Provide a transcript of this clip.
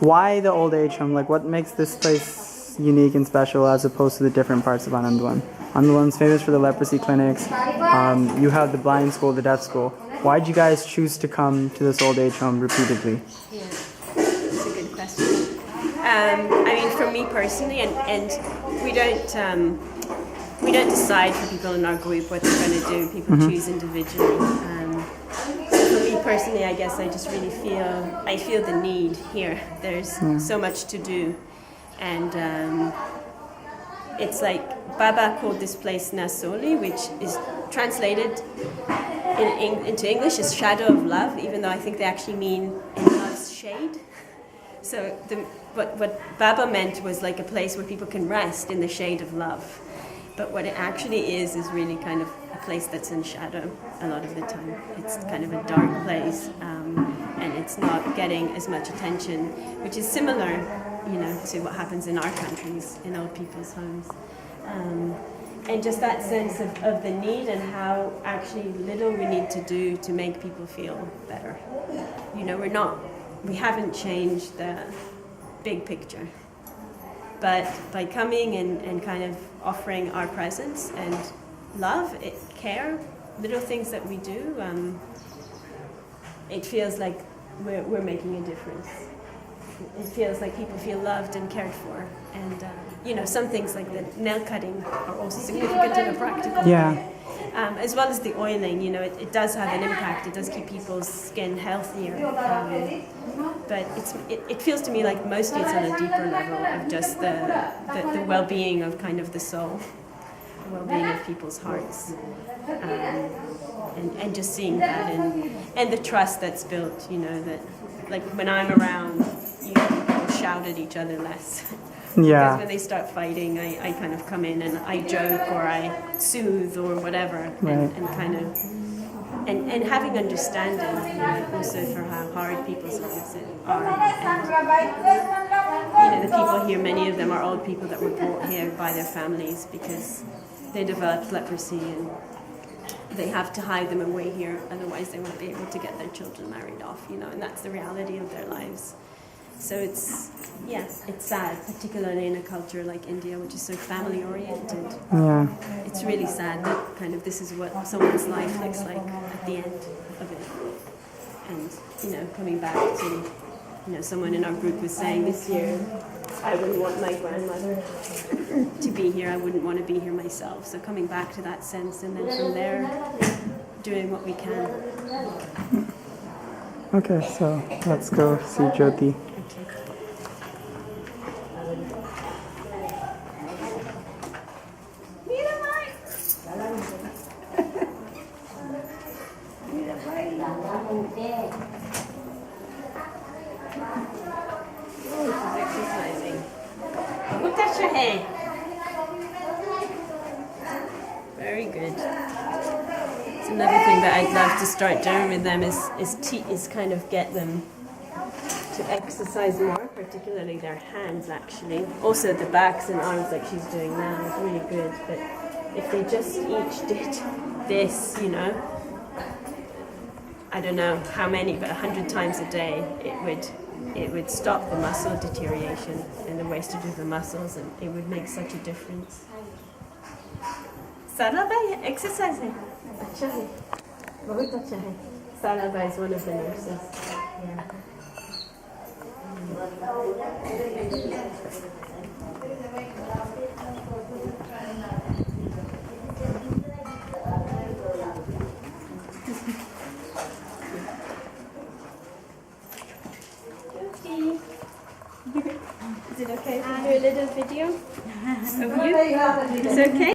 Why the old age home? Like, what makes this place unique and special as opposed to the different parts of Anandavan? Anandavan's famous for the leprosy clinics. You have the blind school, the deaf school. Why did you guys choose to come to this old age home repeatedly? Yeah, that's a good question. I mean, for me personally, and we don't decide for people in our group what they're going to do. People choose individually. For me personally, I guess I just really feel the need here. There's so much to do, and it's like Baba called this place Nasoli, which is translated into English as shadow of love, even though I think they actually mean in love's shade. So what Baba meant was like a place where people can rest in the shade of love. But what it actually is really kind of a place that's in shadow a lot of the time. It's kind of a dark place, and it's not getting as much attention, which is similar, to what happens in our countries, in old people's homes. And just that sense of the need and how actually little we need to do to make people feel better. We haven't changed the big picture. But by coming and kind of offering our presence and love, care, little things that we do, it feels like we're making a difference. It feels like people feel loved and cared for. And, some things like the nail cutting are also significant in a practical way. As well as the oiling, it does have an impact. It does keep people's skin healthier. But it feels to me like mostly it's on a deeper level of just the well-being of kind of the soul, the well-being of people's hearts, and just seeing that and the trust that's built. That like when I'm around, people shout at each other less. Because when they start fighting, I kind of come in and I joke or I soothe or whatever, and kind of and having understanding, also for how hard people's lives are. And, the people here, many of them are old people that were brought here by their families because they developed leprosy and they have to hide them away here, otherwise they won't be able to get their children married off, and that's the reality of their lives. So it's sad, particularly in a culture like India, which is so family-oriented. Yeah. It's really sad that kind of this is what someone's life looks like at the end of it. And, coming back to, someone in our group was saying this year, I wouldn't want my grandmother to be here. I wouldn't want to be here myself. So coming back to that sense, and then from there, doing what we can. Okay, so let's go see Jouti. Very good. It's another thing that I'd love to start doing with them is kind of get them to exercise more, particularly their hands actually. Also the backs and arms like she's doing now is really good. But if they just each did this, I don't know how many, but 100 times a day, it would stop the muscle deterioration and the wastage of the muscles, and it would make such a difference. Sarabhai, exercise hai. Acha hai. Bahut acha hai. Sarabhai is one of the nurses. Yeah. Is it okay if we do a little video of you? Is it okay?